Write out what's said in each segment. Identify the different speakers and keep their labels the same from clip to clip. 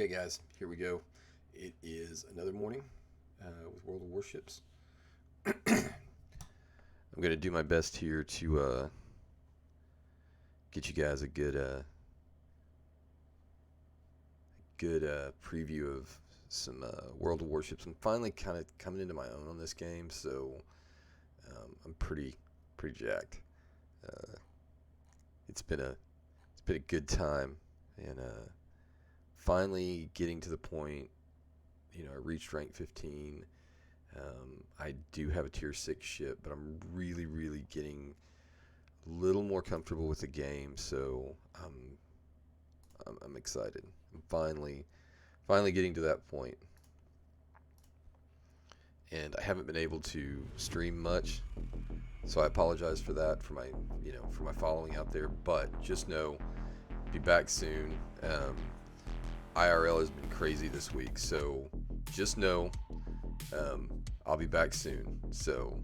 Speaker 1: Okay, guys, here we go. It is another morning with World of Warships. I'm going to do my best here to get you guys a good preview of some World of Warships. I'm finally kind of coming into my own on this game, so I'm pretty jacked. Uh, it's been a good time, and finally getting to the point. I reached rank 15. I do have a tier 6 ship, but I'm really getting a little more comfortable with the game, so I'm excited. I'm finally getting to that point, and I haven't been able to stream much, so I apologize for that for my following out there. But just know, be back soon. IRL has been crazy this week, so just know I'll be back soon. So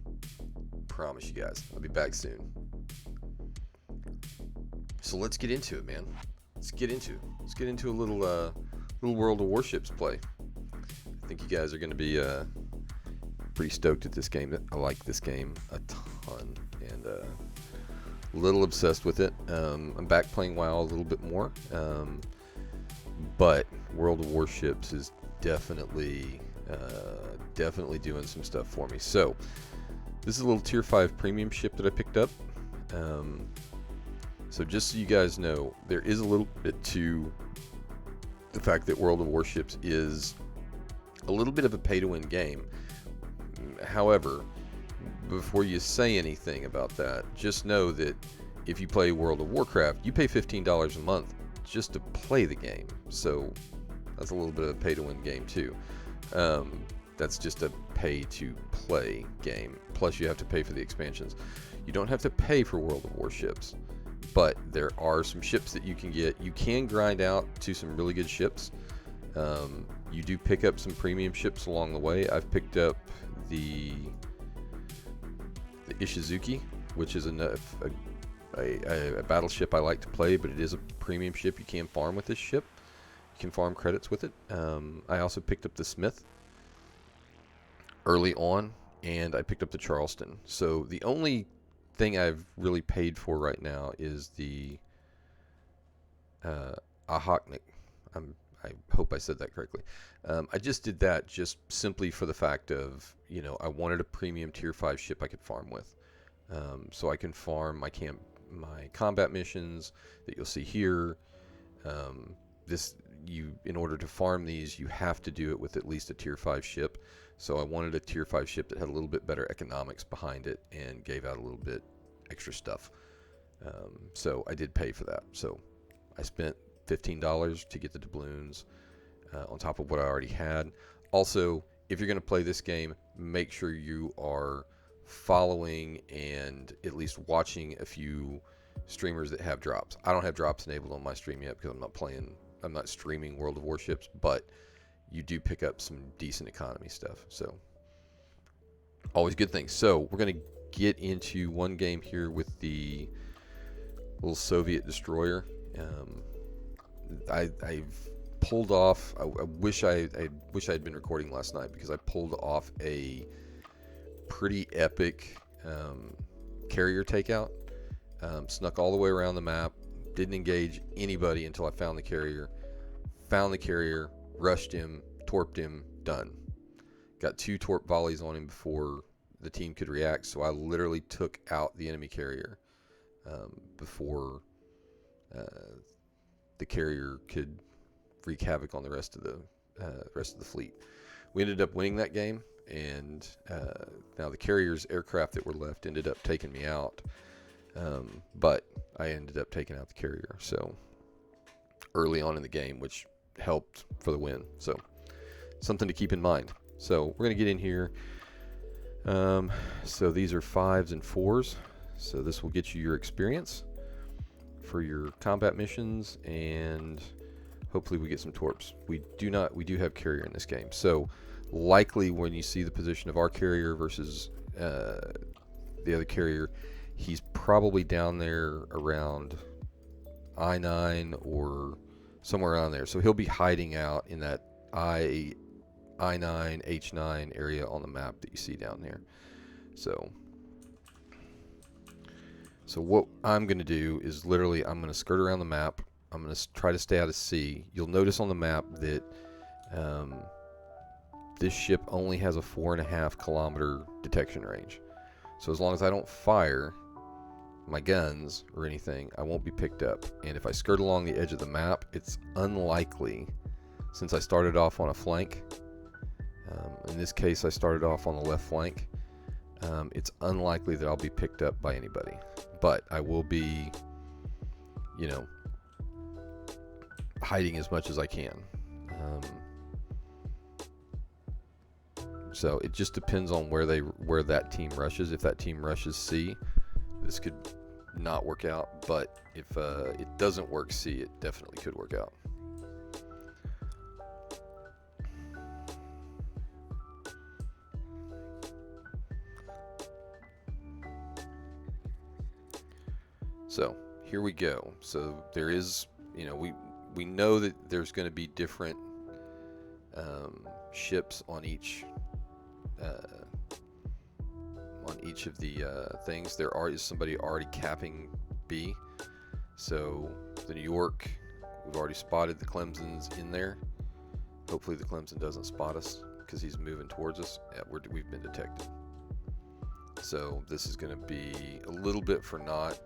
Speaker 1: promise you guys, I'll be back soon. So let's get into it, man. Let's get into a little World of Warships play. I think you guys are going to be pretty stoked at this game. I like this game a ton, and a little obsessed with it. I'm back playing WoW a little bit more, but World of Warships is definitely doing some stuff for me. So this is a little tier 5 premium ship that I picked up. So just so you guys know, there is a little bit to the fact that World of Warships is a little bit of a pay-to-win game. However, before you say anything about that, just know that if you play World of Warcraft, you pay $15 a month just to play the game. So that's a little bit of a pay-to-win game too. That's just a pay-to-play game. Plus, you have to pay for the expansions. You don't have to pay for World of Warships, but there are some ships that you can get. You can grind out to some really good ships. You do pick up some premium ships along the way. I've picked up the Ishizuki, which is a battleship I like to play, but it is a premium ship. You can farm with this ship. You can farm credits with it. I also picked up the Smith early on, and I picked up the Charleston. So the only thing I've really paid for right now is the Ahoknik. I hope I said that correctly. I just did that just simply for the fact of, I wanted a premium tier 5 ship I could farm with. So I can farm my combat missions that you'll see here. In order to farm these, you have to do it with at least a tier 5 ship. So I wanted a tier 5 ship that had a little bit better economics behind it and gave out a little bit extra stuff. So I did pay for that. So I spent $15 to get the doubloons on top of what I already had. Also, if you're going to play this game, make sure you are following and at least watching a few streamers that have drops. I don't have drops enabled on my stream yet because I'm not streaming World of Warships, but you do pick up some decent economy stuff. So always good things. So we're going to get into one game here with the little Soviet destroyer. I've pulled off. I wish I had been recording last night because I pulled off a pretty epic carrier takeout. Snuck all the way around the map. Didn't engage anybody until I found the carrier. Found the carrier, rushed him, torped him, done. Got 2 torp volleys on him before the team could react, so I literally took out the enemy carrier before the carrier could wreak havoc on the rest of the fleet. We ended up winning that game, and now the carrier's aircraft that were left ended up taking me out, but I ended up taking out the carrier so early on in the game, which helped for the win. So something to keep in mind. So we're going to get in here. So these are 5s and 4s, so this will get you your experience for your combat missions, and hopefully we get some torps. We do have carrier in this game, so likely when you see the position of our carrier versus the other carrier, he's probably down there around I-9 or somewhere around there. So he'll be hiding out in that I9, H9 area on the map that you see down there. So what I'm going to do is literally I'm going to skirt around the map. I'm going to try to stay out of sea. You'll notice on the map that this ship only has a 4.5 kilometer detection range. So as long as I don't fire my guns or anything, I won't be picked up. And if I skirt along the edge of the map, it's unlikely, since I started off on a flank, in this case I started off on the left flank, it's unlikely that I'll be picked up by anybody. But I will be, you know, hiding as much as I can. So it just depends on where that team rushes. If that team rushes C, this could not work out. But if it doesn't work C, it definitely could work out. So here we go. So there is, you know, we know that there's going to be different ships on each of the things. There is somebody already capping B. So the New York, we've already spotted the Clemson's in there. Hopefully the Clemson doesn't spot us because he's moving towards us. Yeah, we've been detected. So this is going to be a little bit for naught.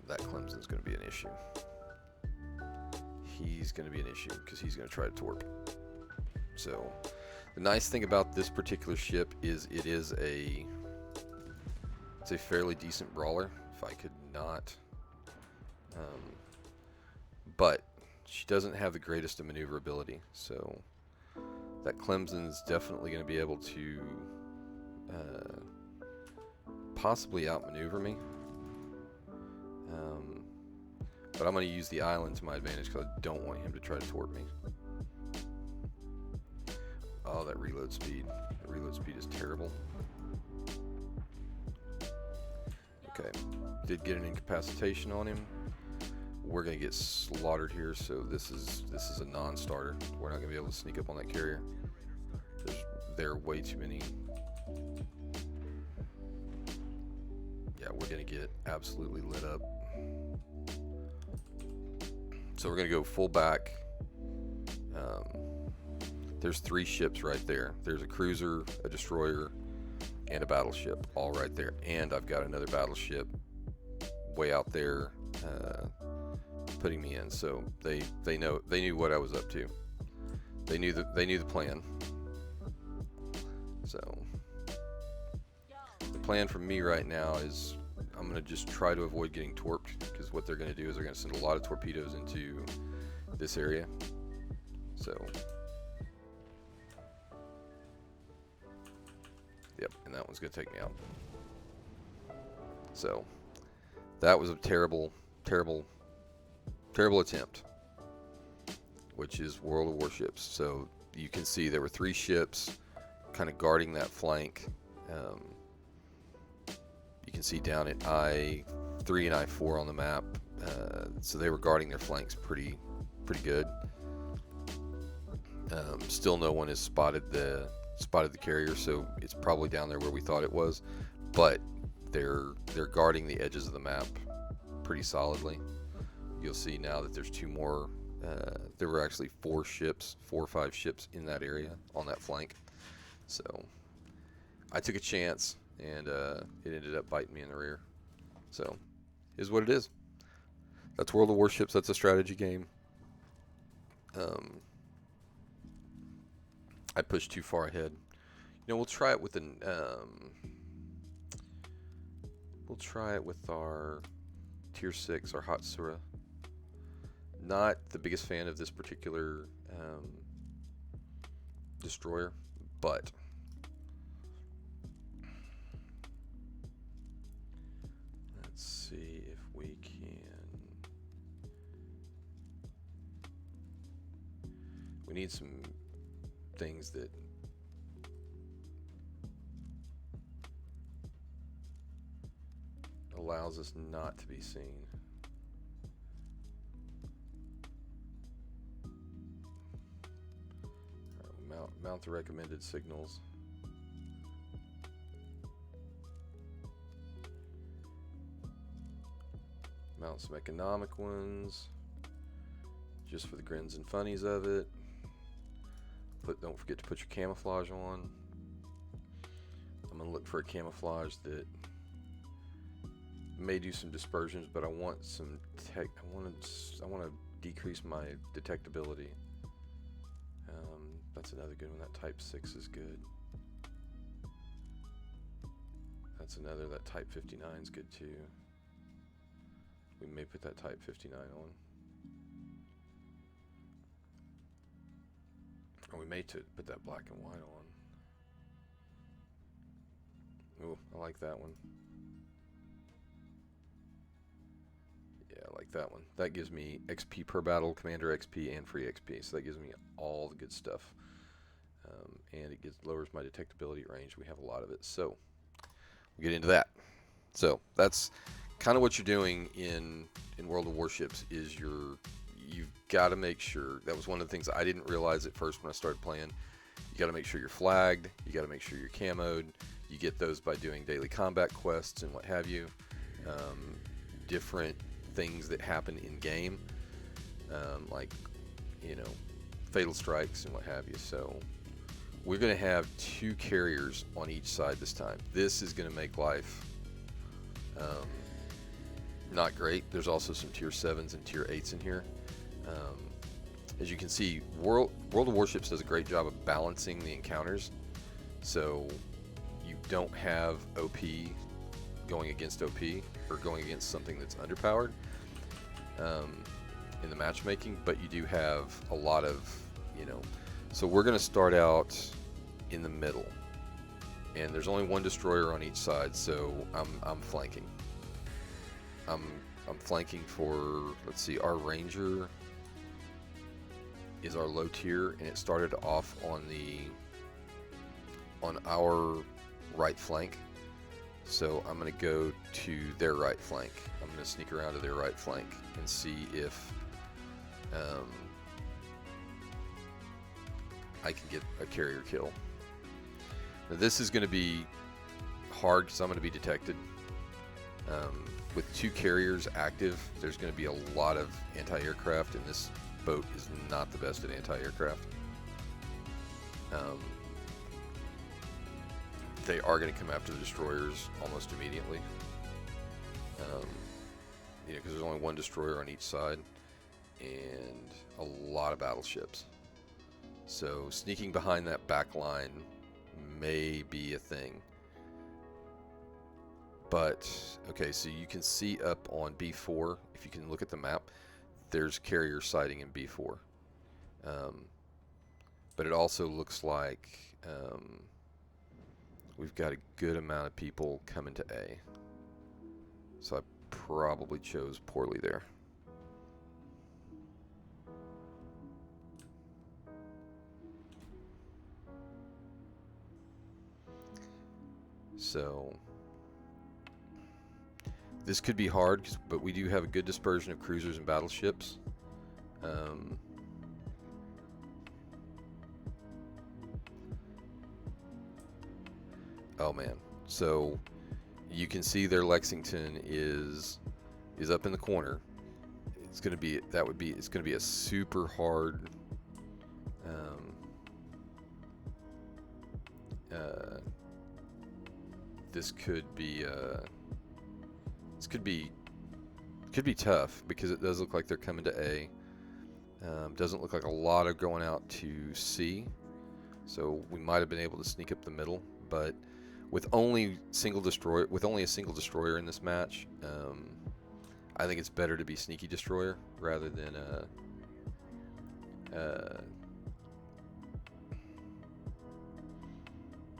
Speaker 1: That Clemson's going to be an issue. He's going to be an issue because he's going to try to torp. So the nice thing about this particular ship is it's a fairly decent brawler. If I could not, but she doesn't have the greatest of maneuverability. So that Clemson's definitely going to be able to possibly outmaneuver me. But I'm going to use the island to my advantage because I don't want him to try to torp me. Oh, that reload speed. The reload speed is terrible. Okay. Did get an incapacitation on him. We're going to get slaughtered here, so this is a non-starter. We're not going to be able to sneak up on that carrier. There are way too many. Yeah, we're going to get absolutely lit up. So we're going to go full back. There's 3 ships right there. There's a cruiser, a destroyer, and a battleship all right there. And I've got another battleship way out there putting me in. So they knew what I was up to. They knew the plan. So the plan for me right now is I'm going to just try to avoid getting torped, because what they're going to do is they're going to send a lot of torpedoes into this area. So, yep, and that one's going to take me out. So, that was a terrible, terrible, terrible attempt, which is World of Warships. So, you can see there were 3 ships kind of guarding that flank. You can see down at I3 and I4 on the map. So they were guarding their flanks pretty good. Still no one has spotted the carrier, so it's probably down there where we thought it was. But they're guarding the edges of the map pretty solidly. You'll see now that there's 2 more. There were actually 4 or 5 ships in that area on that flank. So I took a chance, and it ended up biting me in the rear. So, is what it is. That's World of Warships. That's a strategy game. I pushed too far ahead. You know, we'll try it with our Tier 6, our Hatsura. Not the biggest fan of this particular destroyer, but let's see if we can. We need some things that allows us not to be seen. Mount the recommended signals. Mount some economic ones, just for the grins and funnies of it. Don't forget to put your camouflage on. I'm gonna look for a camouflage that may do some dispersions, but I want some tech. I want to decrease my detectability. That's another good one. That type 6 is good. That's another. That type 59 is good too. We may put that type 59 on. Or we may put that black and white on. Ooh, I like that one. Yeah, I like that one. That gives me XP per battle, commander XP, and free XP. So that gives me all the good stuff. And it lowers my detectability range. We have a lot of it. So we'll get into that. So that's kind of what you're doing in World of Warships is you've got to make sure. That was one of the things I didn't realize at first when I started playing. You got to make sure you're flagged. You got to make sure you're camoed. You get those by doing daily combat quests and what have you. Different things that happen in game, like fatal strikes and what have you. So we're going to have 2 carriers on each side this time. This is going to make life not great. There's also some tier 7s and tier 8s in here. As you can see, World of Warships does a great job of balancing the encounters. So you don't have OP going against OP or going against something that's underpowered in the matchmaking, but you do have a lot of, so we're going to start out in the middle, and there's only 1 destroyer on each side, so I'm flanking. I'm flanking for, let's see, our Ranger is our low tier, and it started off on our right flank. So I'm going to go to their right flank. I'm going to sneak around to their right flank and see if I can get a carrier kill. Now this is going to be hard because I'm going to be detected. With 2 carriers active, there's going to be a lot of anti-aircraft, and this boat is not the best at anti-aircraft. They are going to come after the destroyers almost immediately. Because there's only 1 destroyer on each side and a lot of battleships. So sneaking behind that back line may be a thing. But, okay, so you can see up on B4, if you can look at the map, there's carrier sighting in B4. But it also looks like we've got a good amount of people coming to A. So I probably chose poorly there. So this could be hard, but we do have a good dispersion of cruisers and battleships. Oh man, so you can see their Lexington is up in the corner. It's going to be it's going to be a super hard this could be tough because it does look like they're coming to A. Doesn't look like a lot of going out to C, so we might have been able to sneak up the middle, but with only a single destroyer in this match, I think it's better to be sneaky destroyer rather than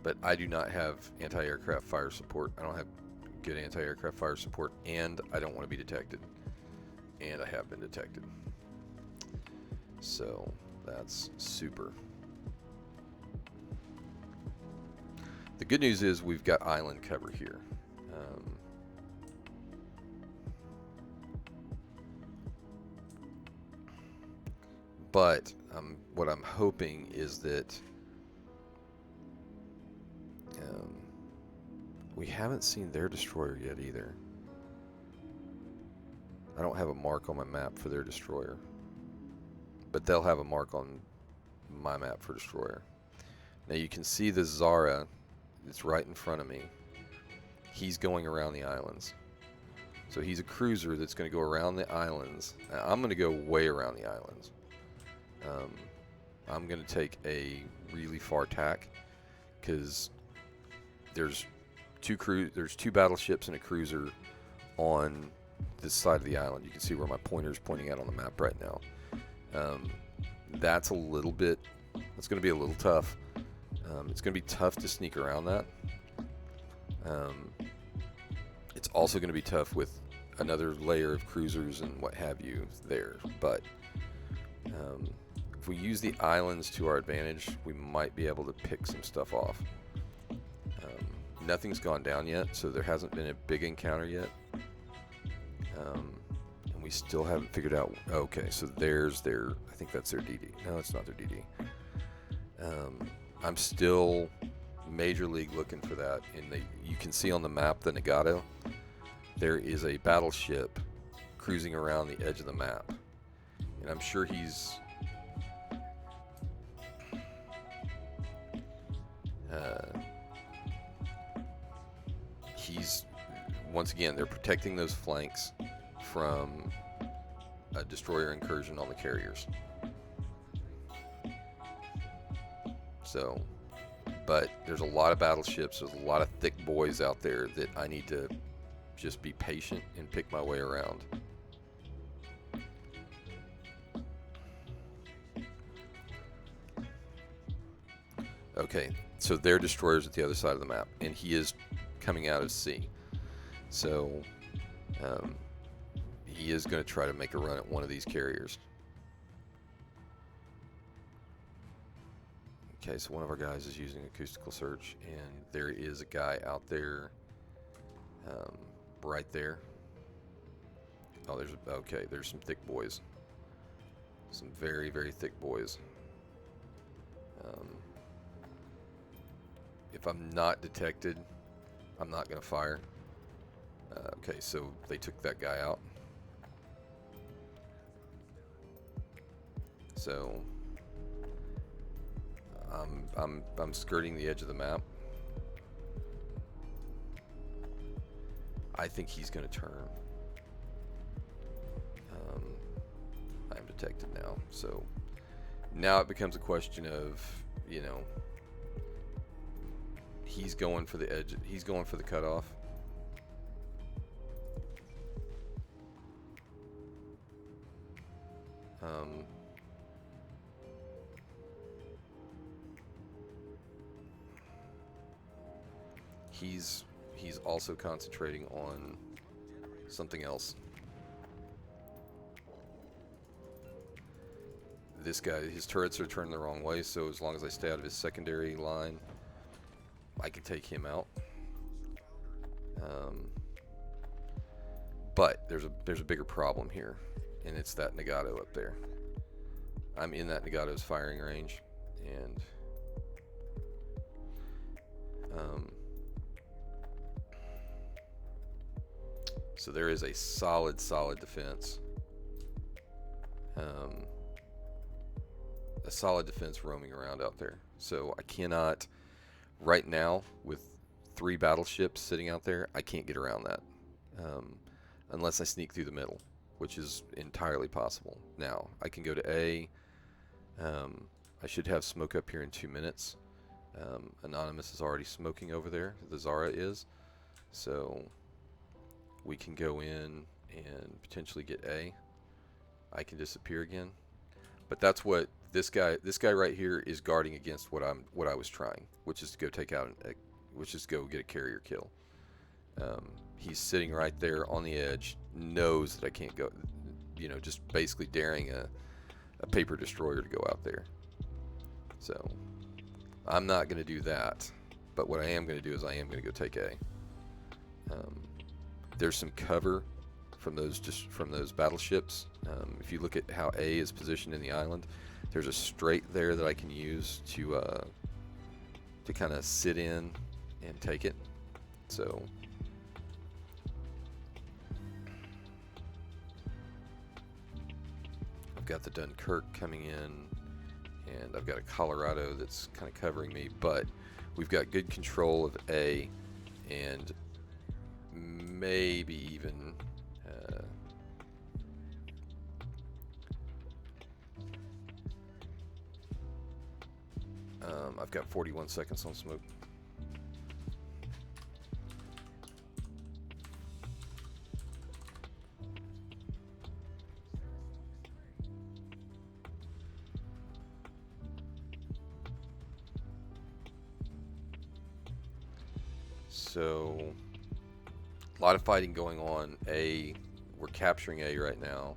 Speaker 1: but I do not have anti-aircraft fire support. I don't have good anti-aircraft fire support, and I don't want to be detected. And I have been detected. So that's super. The good news is we've got island cover here. But what I'm hoping is that We haven't seen their destroyer yet either. I don't have a mark on my map for their destroyer, but they'll have a mark on my map for destroyer. Now you can see the Zara that's right in front of me. He's going around the islands. So he's a cruiser that's going to go around the islands. Now, I'm going to go way around the islands. I'm going to take a really far tack because there's two battleships and a cruiser on this side of the island. You can see where my pointer is pointing out on the map right now. That's going to be a little tough. It's going to be tough to sneak around that. It's also going to be tough with another layer of cruisers and what have you there. But if we use the islands to our advantage, we might be able to pick some stuff off. Nothing's gone down yet, so there hasn't been a big encounter yet. And we still haven't figured out... Okay, so there's their... I think that's their DD. No, it's not their DD. I'm still Major League looking for that. You can see on the map the Nagato. There is a battleship cruising around the edge of the map. And I'm sure he's... once again, they're protecting those flanks from a destroyer incursion on the carriers. So, but there's a lot of battleships, there's a lot of thick boys out there that I need to just be patient and pick my way around. Okay, so their destroyer's at the other side of the map, and he is coming out of sea. So, he is going to try to make a run at one of these carriers. Okay, so one of our guys is using acoustical search, and there is a guy out there, right there. Oh, there's some thick boys. Some very, very thick boys. If I'm not detected, I'm not going to fire. Okay, so they took that guy out. So I'm skirting the edge of the map. I think he's going to turn. I'm detected now. So now it becomes a question of, you know, he's going for the edge. He's going for the cutoff. He's also concentrating on something else. This guy, his turrets are turned the wrong way, so as long as I stay out of his secondary line, I can take him out. But there's a bigger problem here, and it's that Nagato up there. I'm in that Nagato's firing range, and so there is a solid defense. A solid defense roaming around out there. So I cannot, right now, with 3 battleships sitting out there, I can't get around that. Unless I sneak through the middle, which is entirely possible. Now, I can go to A. I should have smoke up here in 2 minutes. Anonymous is already smoking over there. The Zara is. So we can go in and potentially get A. I can disappear again. But that's what this guy right here is guarding against what I was trying, which is to go take out which is go get a carrier kill. He's sitting right there on the edge, knows that I can't go, you know, just basically daring a paper destroyer to go out there. So I'm not going to do that, but what I am going to do is I am going to go take A. There's some cover from those battleships. If you look at how A is positioned in the island, there's a strait there that I can use to kind of sit in and take it. So I've got the Dunkirk coming in, and I've got a Colorado that's kind of covering me, but we've got good control of A, and maybe even I've got 41 seconds on smoke. So a lot of fighting going on. A, we're capturing A right now.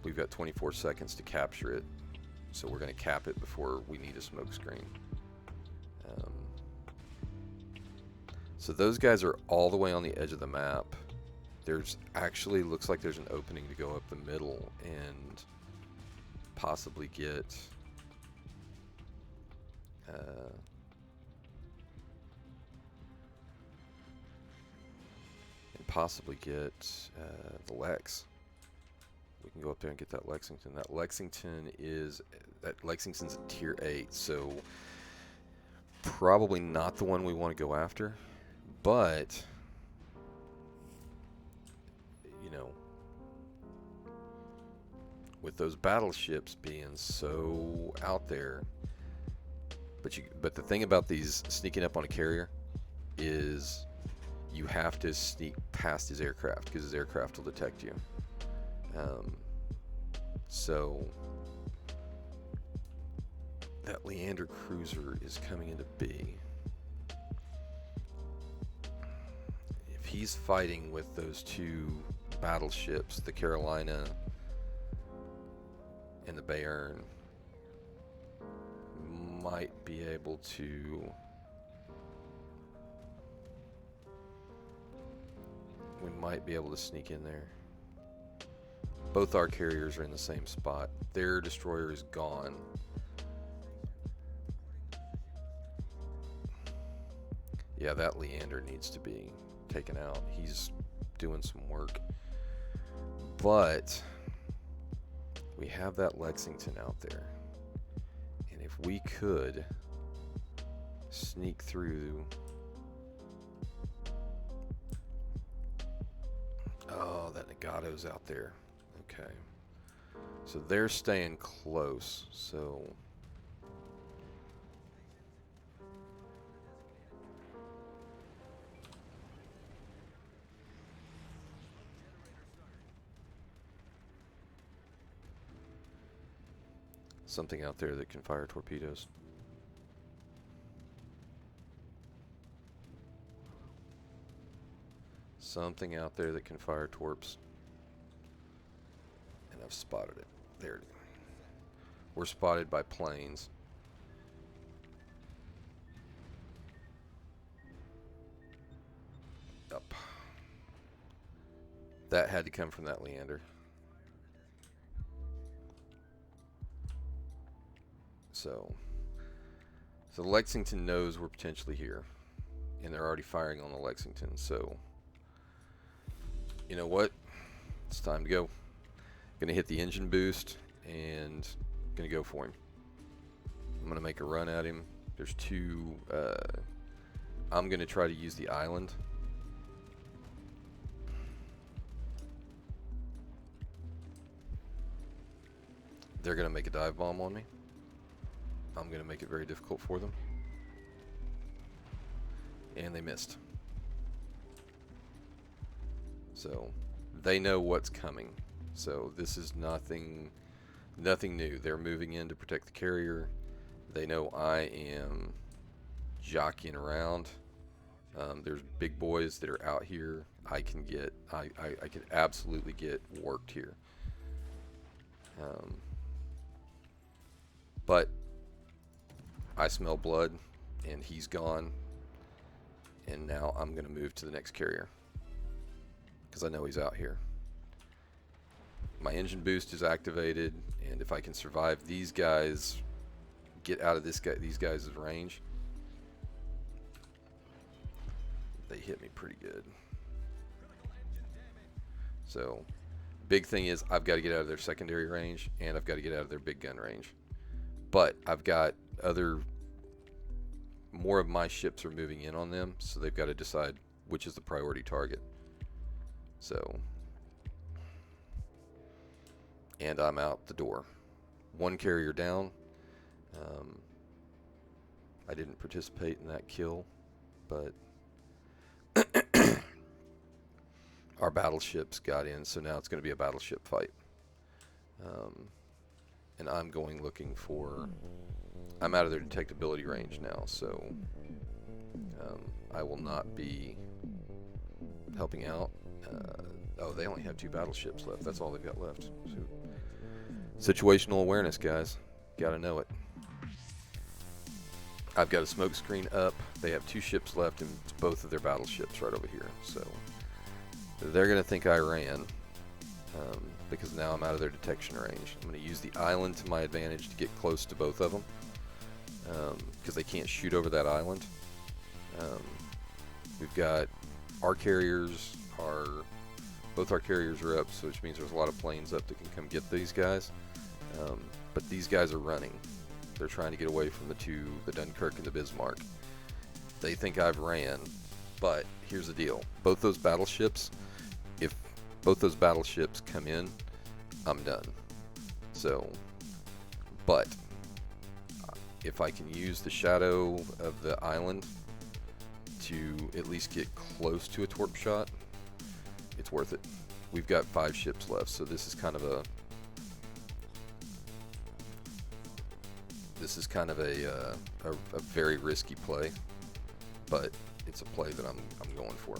Speaker 1: We've got 24 seconds to capture it, so we're going to cap it before we need a smoke screen. So those guys are all the way on the edge of the map. There's actually, looks like there's an opening to go up the middle and possibly get the Lex. We can go up there and get that Lexington. Lexington's a tier 8, so probably not the one we want to go after. But you know, with those battleships being so out there, but the thing about these sneaking up on a carrier is you have to sneak past his aircraft, because his aircraft will detect you. So that Leander cruiser is coming into B. If he's fighting with those two battleships, the Carolina and the Bayern, might be able to... we might be able to sneak in there. Both our carriers are in the same spot. Their destroyer is gone. Yeah, that Leander needs to be taken out. He's doing some work. But we have that Lexington out there. And if we could sneak through... oh, that Negato's out there. Okay. So they're staying close. So something out there that can fire torpedoes. Something out there that can fire torps. And I've spotted it. There it is. We're spotted by planes. Up. That had to come from that Leander. So Lexington knows we're potentially here, and they're already firing on the Lexington. So you know what? It's time to go. Gonna hit the engine boost and gonna go for him. I'm gonna make a run at him. There's two. I'm gonna try to use the island. They're gonna make a dive bomb on me. I'm gonna make it very difficult for them. And they missed. So they know what's coming. So this is nothing new. They're moving in to protect the carrier. They know I am jockeying around. There's big boys that are out here. I can absolutely get worked here. But I smell blood, and he's gone. And now I'm going to move to the next carrier, because I know he's out here. My engine boost is activated, and if I can survive these guys, get out of these guys' range, they hit me pretty good. So, big thing is I've got to get out of their secondary range, and I've got to get out of their big gun range. But I've got more of my ships are moving in on them, so they've got to decide which is the priority target. So, and I'm out the door. One carrier down. I didn't participate in that kill, but our battleships got in, so now it's going to be a battleship fight. And I'm going looking for... I'm out of their detectability range now, so I will not be helping out. Oh, they only have 2 battleships left. That's all they've got left. So, situational awareness, guys. Gotta know it. I've got a smoke screen up. They have 2 ships left, and it's both of their battleships right over here. So they're gonna think I ran because now I'm out of their detection range. I'm gonna use the island to my advantage to get close to both of them because they can't shoot over that island. We've got our carriers both our carriers are up, so which means there's a lot of planes up that can come get these guys. But these guys are running. They're trying to get away from the Dunkirk and the Bismarck. They think I've ran, but here's the deal. Both those battleships, if both those battleships come in, I'm done. So, but if I can use the shadow of the island to at least get close to a torp shot, it's worth it. We've got 5 ships left, so this is kind of a very risky play, but it's a play that I'm going for.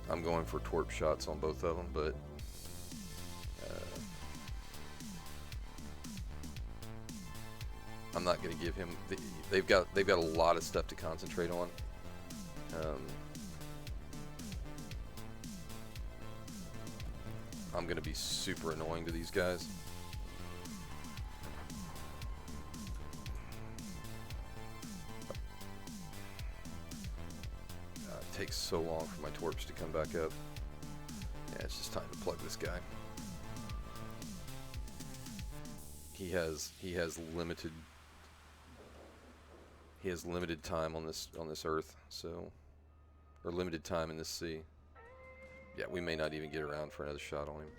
Speaker 1: I'm going for torp shots on both of them, but I'm not going to give him. They've got a lot of stuff to concentrate on. I'm going to be super annoying to these guys. It takes so long for my torps to come back up. Yeah, it's just time to plug this guy. He has limited time on this Earth, so, or limited time in this sea. Yeah, we may not even get around for another shot on him.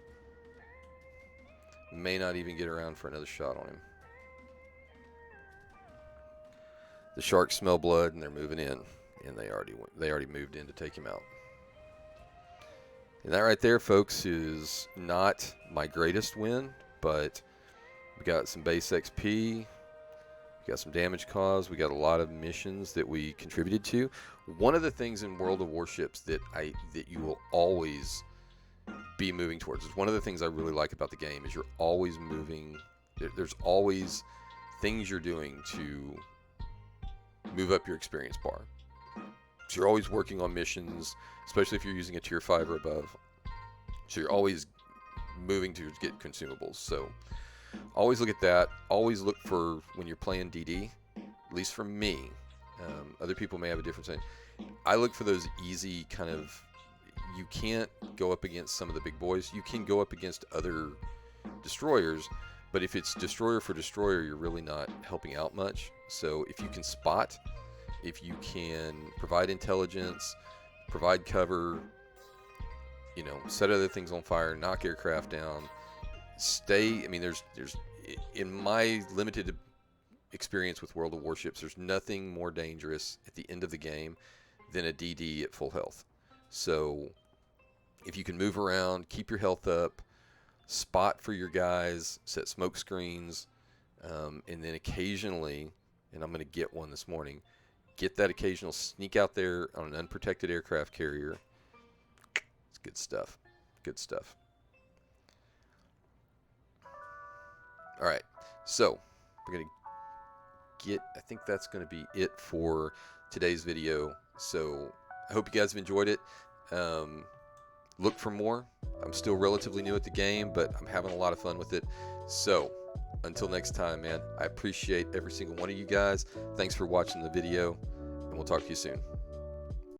Speaker 1: The sharks smell blood and they're moving in, and they already moved in to take him out. And that right there, folks, is not my greatest win, but we got some base XP, we got some damage caused, we got a lot of missions that we contributed to. One of the things in World of Warships that you will always be moving towards is one of the things I really like about the game is you're always moving. There's always things you're doing to move up your experience bar. So you're always working on missions, especially if you're using a tier 5 or above. So you're always moving to get consumables. So always look at that. Always look for, when you're playing DD, at least for me, other people may have a different thing. I look for those easy kind of, you can't go up against some of the big boys. You can go up against other destroyers, but if it's destroyer for destroyer, you're really not helping out much. So if you can spot, if you can provide intelligence, provide cover, you know, set other things on fire, knock aircraft down, I mean, there's in my limited experience with World of Warships, there's nothing more dangerous at the end of the game than a DD at full health. So if you can move around, keep your health up, spot for your guys, set smoke screens, and then occasionally, and I'm going to get one this morning, get that occasional sneak out there on an unprotected aircraft carrier. It's good stuff. Good stuff. All right, so we're going to I think that's going to be it for today's video. So I hope you guys have enjoyed it. Look for more. I'm still relatively new at the game, but I'm having a lot of fun with it. So until next time, man, I appreciate every single one of you guys. Thanks for watching the video, and we'll talk to you soon.